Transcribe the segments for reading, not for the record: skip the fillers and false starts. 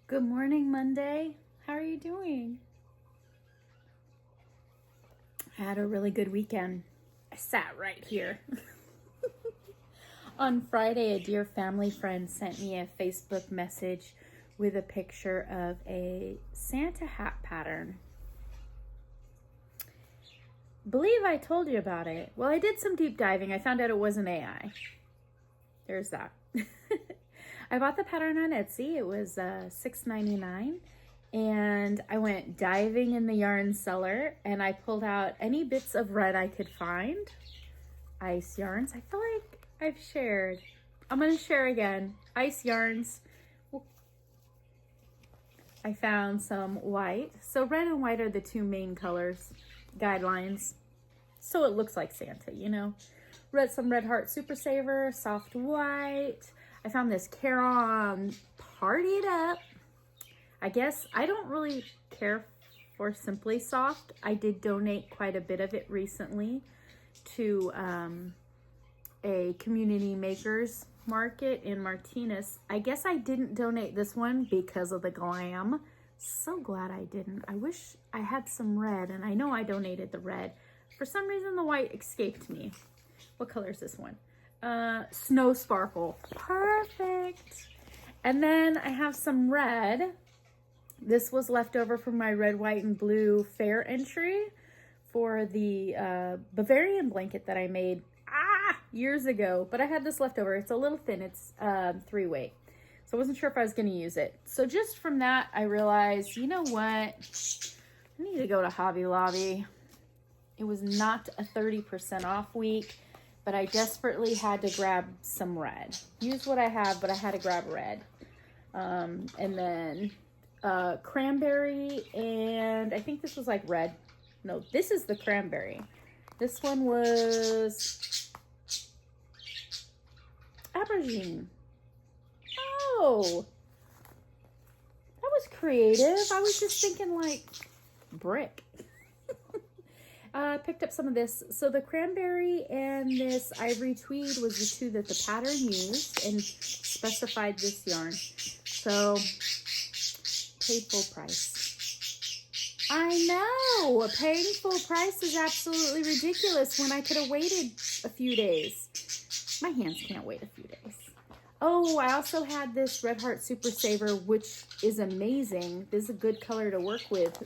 Good morning, Monday. How are you doing? I had a really good weekend. I sat right here. On Friday, a dear family friend sent me a Facebook message with a picture of a Santa hat pattern. Believe I told you about it. Well, I did some deep diving. I found out it wasn't AI. There's that. I bought the pattern on Etsy. It was $6.99, and I went diving in the yarn cellar and I pulled out any bits of red I could find. Ice yarns. I feel like I've shared. I'm going to share again. Ice yarns. I found some white. So red and white are the two main colors, guidelines. So it looks like Santa, you know. Some Red Heart Super Saver, soft white. I found this Caron Partied Up. I guess I don't really care for Simply Soft. I did donate quite a bit of it recently to a community makers market in Martinez. I guess I didn't donate this one because of the glam. So glad I didn't. I wish I had some red, and I know I donated the red. For some reason, the white escaped me. What color is this one? Snow Sparkle. Perfect. And then I have some red. This was left over from my red, white, and blue fair entry for the Bavarian blanket that I made years ago. But I had this left over. It's a little thin. It's 3-weight. So I wasn't sure if I was going to use it. So just from that, I realized, you know what? I need to go to Hobby Lobby. It was not a 30% off week, but I desperately had to grab some red. Use what I have, but I had to grab red. And then cranberry, and I think this was like red. No, this is the cranberry. This one was aubergine. Oh, that was creative. I was just thinking like brick. Picked up some of this. So the cranberry and this ivory tweed was the two that the pattern used and specified this yarn. So paid full price. I know, paying full price is absolutely ridiculous when I could have waited a few days. My hands can't wait a few days. Oh, I also had this Red Heart Super Saver, which is amazing. This is a good color to work with,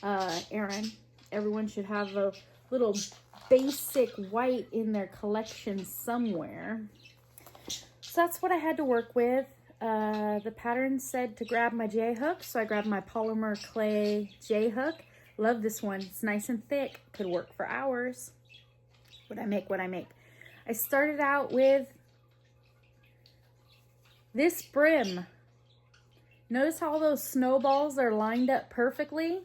Erin. Everyone should have a little basic white in their collection somewhere. So that's what I had to work with. The pattern said to grab my J-hook, so I grabbed my polymer clay J-hook. Love this one. It's nice and thick. Could work for hours. What I make. I started out with this brim. Notice how those snowballs are lined up perfectly?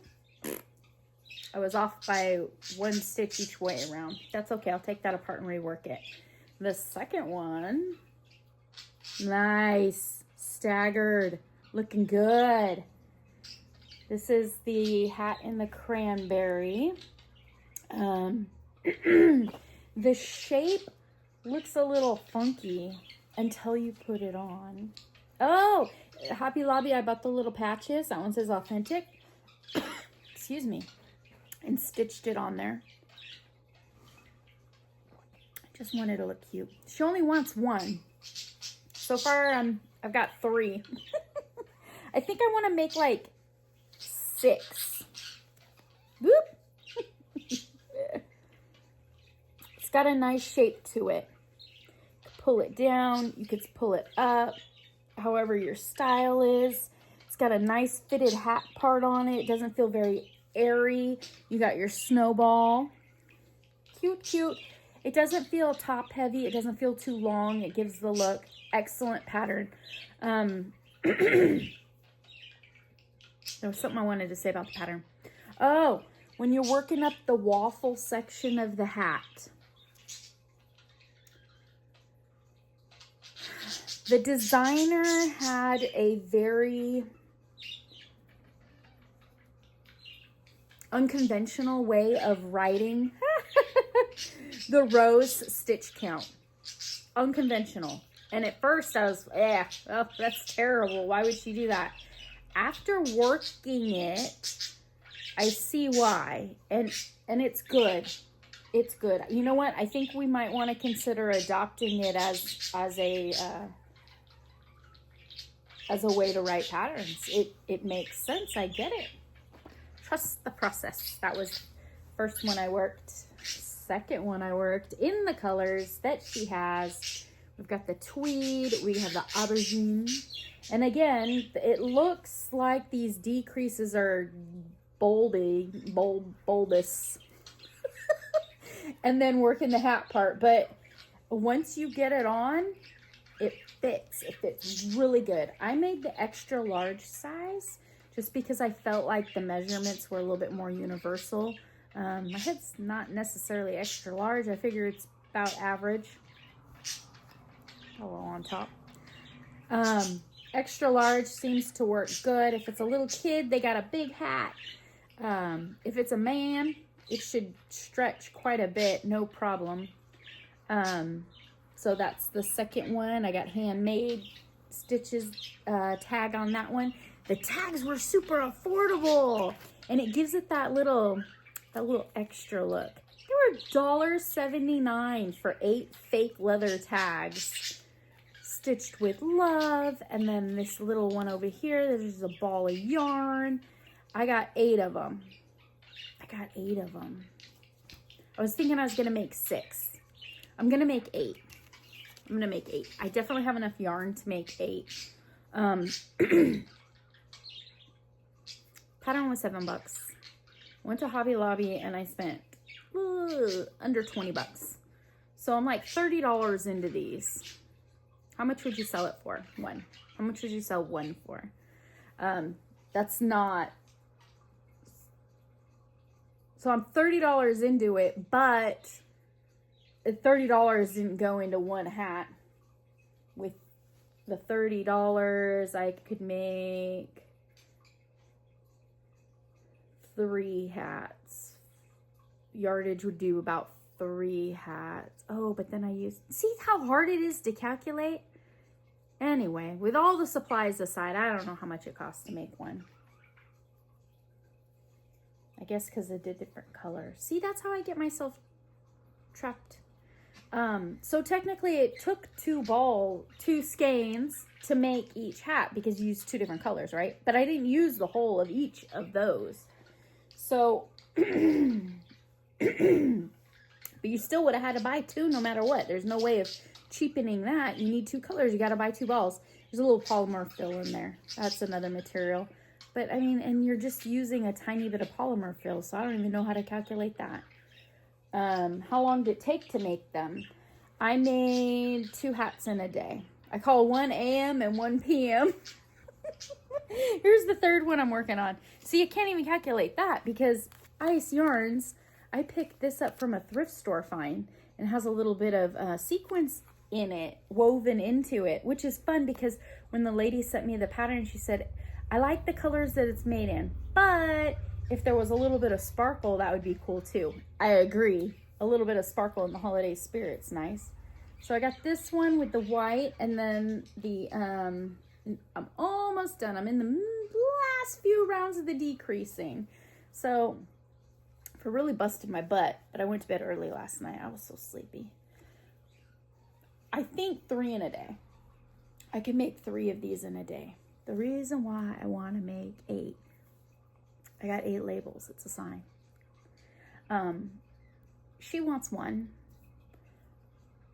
I was off by 1 stitch each way around. That's okay. I'll take that apart and rework it. The second one, nice, staggered, looking good. This is the hat in the cranberry. The shape looks a little funky until you put it on. Oh, Hobby Lobby, I bought the little patches. That one says authentic. Excuse me. And stitched it on there. Just wanted to look cute. She only wants one. So far, I've got 3. I think I want to make like 6. Whoop! It's got a nice shape to it. You can pull it down. You could pull it up. However your style is. It's got a nice fitted hat part on it. It doesn't feel very airy. You got your snowball. Cute. It doesn't feel top heavy. It doesn't feel too long. It gives the look. Excellent pattern. There was something I wanted to say about the pattern. Oh, when you're working up the waffle section of the hat, the designer had a very unconventional way of writing the rose stitch count. Unconventional. And at first I was, oh, that's terrible. Why would she do that? after working it, I see why, and it's good. It's good. You know what? I think we might want to consider adopting it as a way to write patterns. It makes sense. I get it. Trust the process. That was first one I worked. Second one I worked in the colors that she has. We've got the tweed. We have the aubergine. And again, it looks like these decreases are bulbous. And then working the hat part. But once you get it on, it fits. It fits really good. I made the extra large size just because I felt like the measurements were a little bit more universal. My head's not necessarily extra large. I figure it's about average. A little on top. Extra large seems to work good. If it's a little kid, they got a big hat. If it's a man, it should stretch quite a bit, no problem. So that's the second one. I got handmade stitches tag on that one. The tags were super affordable, and it gives it that little extra look. They were $1.79 for 8 fake leather tags, stitched with love. And then this little one over here, there's a ball of yarn. I got 8 of them. I was thinking I was gonna make 6. I'm gonna make 8. I definitely have enough yarn to make 8. Pattern was $7. Went to Hobby Lobby and I spent under 20 bucks. So I'm like $30 into these. How much would you sell it for? One. How much would you sell one for? That's not. So I'm $30 into it, but $30 didn't go into one hat. With the $30, I could make 3 hats. Yardage would do about 3 hats. Oh, but then I used, see how hard it is to calculate? Anyway, with all the supplies aside, I don't know how much it costs to make one. I guess because I did different colors. See, that's how I get myself trapped. So technically it took 2 skeins to make each hat because you used 2 different colors, right? But I didn't use the whole of each of those. So, but you still would have had to buy 2 no matter what. There's no way of cheapening that. You need 2 colors. You got to buy 2 balls. There's a little polymer fill in there. That's another material. But I mean, and you're just using a tiny bit of polymer fill, so I don't even know how to calculate that. How long did it take to make them? I made 2 hats in a day. I call 1 a.m. and 1 p.m. Here's the third one I'm working on. See, I can't even calculate that because Ice Yarns, I picked this up from a thrift store find and it has a little bit of sequins in it, woven into it, which is fun because when the lady sent me the pattern, she said, I like the colors that it's made in, but if there was a little bit of sparkle, that would be cool too. I agree. A little bit of sparkle in the holiday spirit's nice. So I got this one with the white and then the, I'm almost done. I'm in the last few rounds of the decreasing. So for really busted my butt, but I went to bed early last night. I was so sleepy. I think 3 in a day. I can make 3 of these in a day. The reason why I want to make 8, I got 8 labels. It's a sign. She wants 1.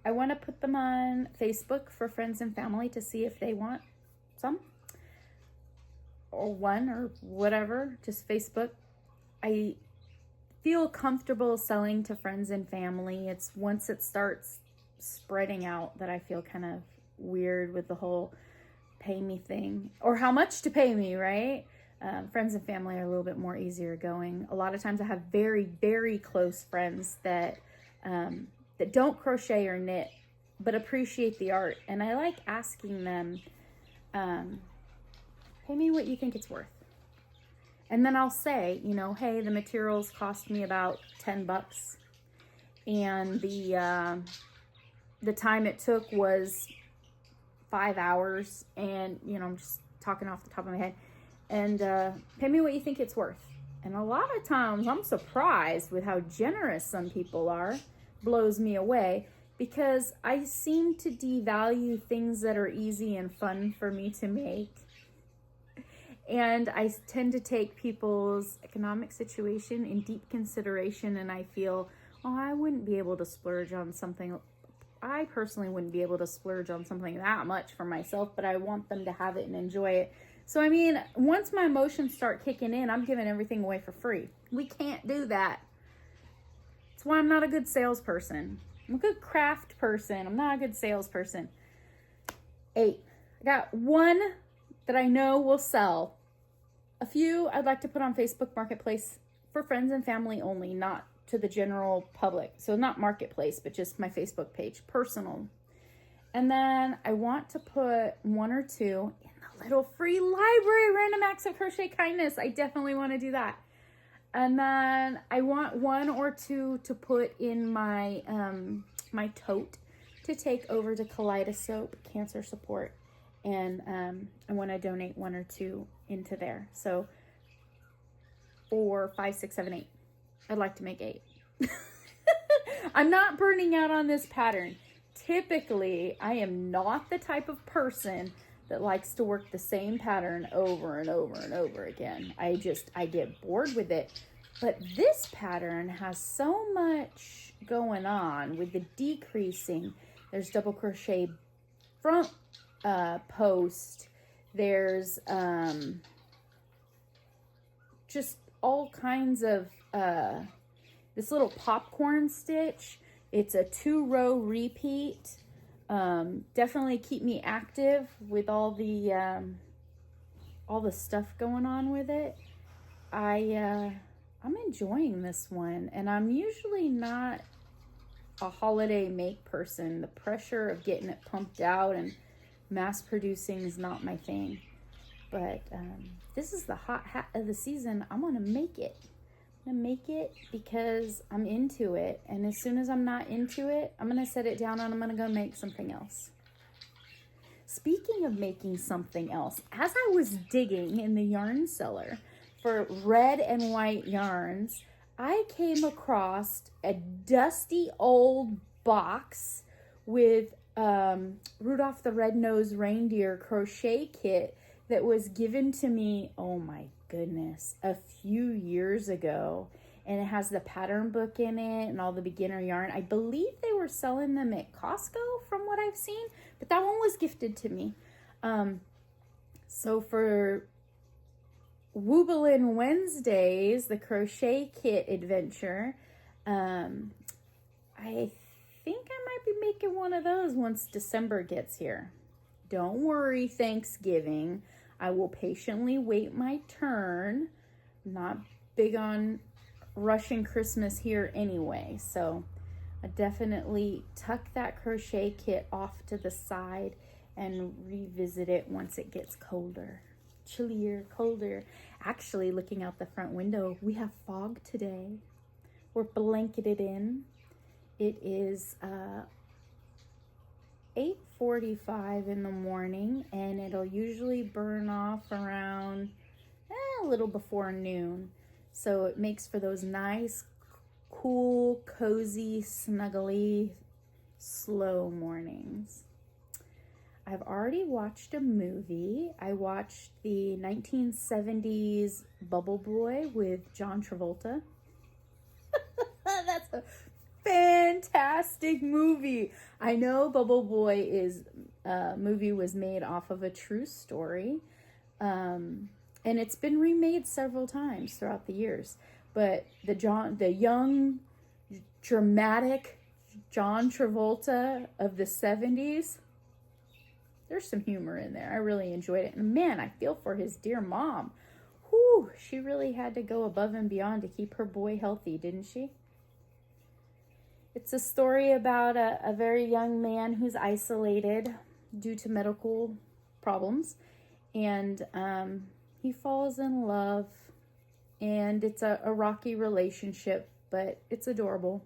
I want to put them on Facebook for friends and family to see if they want some. Or 1 or whatever. Just Facebook. I feel comfortable selling to friends and family. It's once it starts spreading out that I feel kind of weird with the whole pay me thing. Or how much to pay me, right? Friends and family are a little bit more easier going. A lot of times I have very, very close friends that that don't crochet or knit, but appreciate the art. And I like asking them, pay me what you think it's worth. And then I'll say, you know, hey, the materials cost me about 10 bucks. And the time it took was 5 hours. And, you know, I'm just talking off the top of my head. and pay me what you think it's worth. And a lot of times I'm surprised with how generous some people are. Blows me away, because I seem to devalue things that are easy and fun for me to make. And I tend to take people's economic situation in deep consideration, and I feel, oh, I wouldn't be able to splurge on something. I personally wouldn't be able to splurge on something that much for myself, but I want them to have it and enjoy it. So, I mean, once my emotions start kicking in, I'm giving everything away for free. We can't do that. That's why I'm not a good salesperson. I'm a good craft person. I'm not a good salesperson. 8. I got one that I know will sell. A few I'd like to put on Facebook Marketplace for friends and family only, not to the general public. So not Marketplace, but just my Facebook page, personal. And then I want to put 1 or 2 in the little free library, Random Acts of Crochet Kindness. I definitely want to do that. And then I want 1 or 2 to put in my my tote to take over to Kaleidoscope Cancer Support. And I want to donate 1 or 2 into there. So 4, 5, 6, 7, 8. I'd like to make 8. I'm not burning out on this pattern. Typically, I am not the type of person that likes to work the same pattern over and over and over again. I get bored with it. But this pattern has so much going on with the decreasing. There's double crochet front post. There's just all kinds of this little popcorn stitch. It's a 2-row repeat. Definitely keep me active with all the stuff going on with it. I'm enjoying this one, and I'm usually not a holiday make person. The pressure of getting it pumped out and mass producing is not my thing. But this is the hot hat of the season. I'm gonna make it. I'm gonna make it because I'm into it, and as soon as I'm not into it, I'm gonna set it down and I'm gonna go make something else. Speaking of making something else, as I was digging in the yarn cellar for red and white yarns, I came across a dusty old box with Rudolph the Red-Nosed Reindeer crochet kit that was given to me, oh my goodness, a few years ago. And it has the pattern book in it and all the beginner yarn. I believe they were selling them at Costco from what I've seen, but that one was gifted to me. So for Wooblin Wednesdays, the crochet kit adventure, I think I might be making one of those once December gets here. Don't worry, Thanksgiving. I will patiently wait my turn. I'm not big on rushing Christmas here anyway, so I definitely tuck that crochet kit off to the side and revisit it once it gets colder. Chillier, colder. Actually, looking out the front window, we have fog today. We're blanketed in. It is 8:45 in the morning, and it'll usually burn off around a little before noon. So it makes for those nice, cool, cozy, snuggly, slow mornings. I've already watched a movie. I watched the 1970s Bubble Boy with John Travolta. That's a fantastic movie. I know Bubble Boy movie was made off of a true story. And it's been remade several times throughout the years. But the young, dramatic John Travolta of the 70s, there's some humor in there. I really enjoyed it. And man, I feel for his dear mom. Whew, she really had to go above and beyond to keep her boy healthy, didn't she? It's a story about a very young man who's isolated due to medical problems. And he falls in love. And it's a rocky relationship, but it's adorable.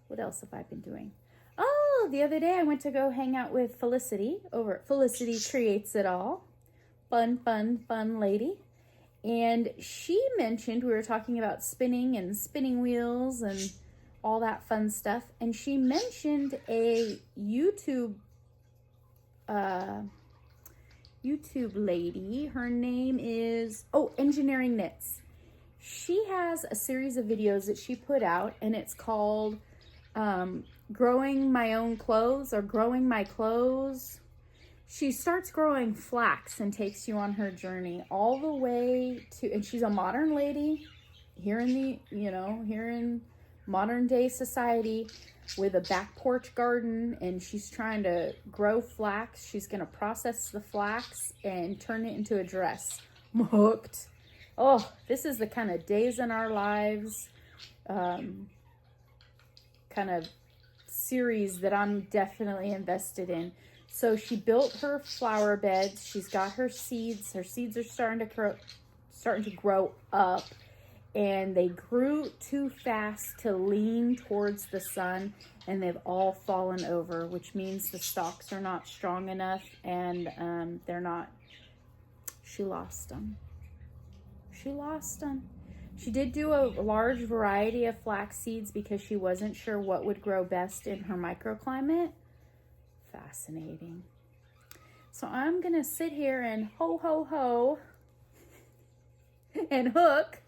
What else have I been doing? Oh, the other day I went to go hang out with Felicity over at Felicity Creates It All. fun lady. And she mentioned, we were talking about spinning and spinning wheels and all that fun stuff. And she mentioned a YouTube lady. Her name is, Engineering Knits. She has a series of videos that she put out, and it's called Growing My Own Clothes or Growing My Clothes. She starts growing flax and takes you on her journey all the way to, and she's a modern lady here in modern day society with a back porch garden, and she's trying to grow flax. She's going to process the flax and turn it into a dress. I'm hooked. Oh, this is the kind of days in our lives kind of series that I'm definitely invested in. So she built her flower beds. She's got her seeds. Her seeds are starting to grow up, and they grew too fast to lean towards the sun, and they've all fallen over, which means the stalks are not strong enough, and they're not. She lost them. She did do a large variety of flax seeds because she wasn't sure what would grow best in her microclimate. Fascinating. So I'm going to sit here and ho and hook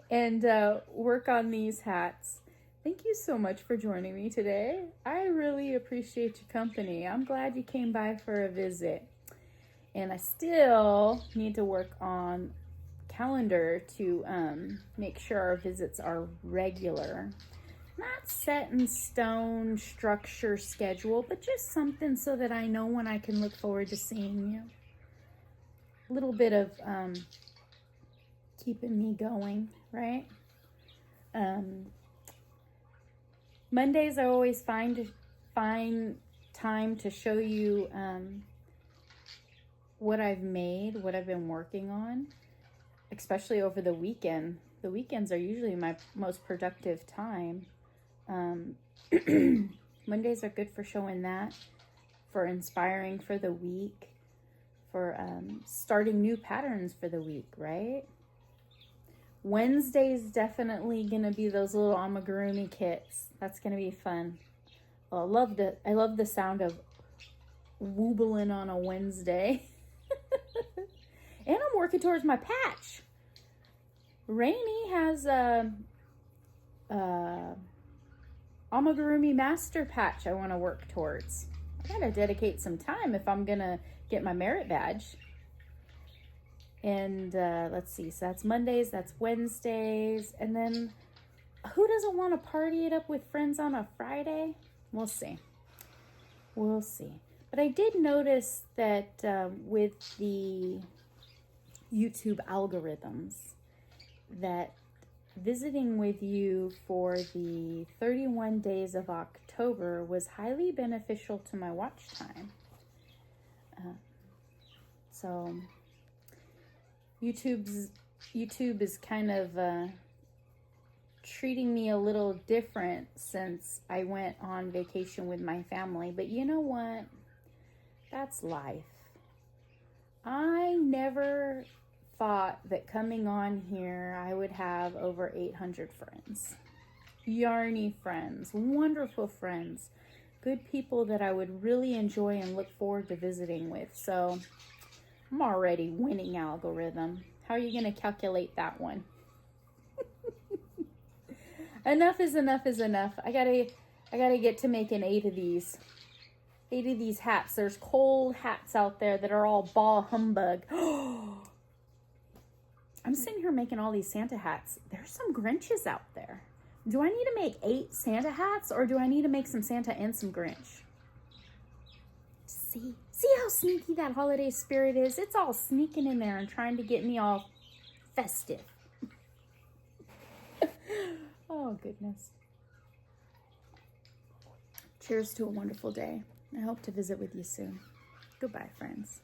and work on these hats. Thank you so much for joining me today. I really appreciate your company. I'm glad you came by for a visit. And I still need to work on calendar to make sure our visits are regular. Not set in stone structure schedule, but just something so that I know when I can look forward to seeing you. A little bit of keeping me going, right? Mondays I always find time to show you what I've made, what I've been working on, especially over the weekend. The weekends are usually my most productive time. Mondays are good for showing that, for inspiring for the week, for starting new patterns for the week, right? Wednesday's definitely gonna be those little amigurumi kits. That's gonna be fun. I love the sound of woobling on a Wednesday. And I'm working towards my patch. Rainy has a amigurumi master patch I want to work towards. I gotta dedicate some time if I'm gonna get my merit badge. And let's see, so that's Mondays, that's Wednesdays, and then who doesn't want to party it up with friends on a Friday? We'll see. But I did notice that with the YouTube algorithms, that visiting with you for the 31 days of October was highly beneficial to my watch time. So YouTube is kind of treating me a little different since I went on vacation with my family. But you know what? That's life. I never thought that coming on here I would have over 800 friends. Yarny friends, wonderful friends, good people that I would really enjoy and look forward to visiting with. So I'm already winning algorithm. How are you going to calculate that one? Enough is enough is enough. I gotta get to making 8 of these. 8 of these hats. There's cold hats out there that are all ball humbug. I'm sitting here making all these Santa hats. There's some Grinches out there. Do I need to make 8 Santa hats, or do I need to make some Santa and some Grinch? See how sneaky that holiday spirit is? It's all sneaking in there and trying to get me all festive. Oh, goodness. Cheers to a wonderful day. I hope to visit with you soon. Goodbye, friends.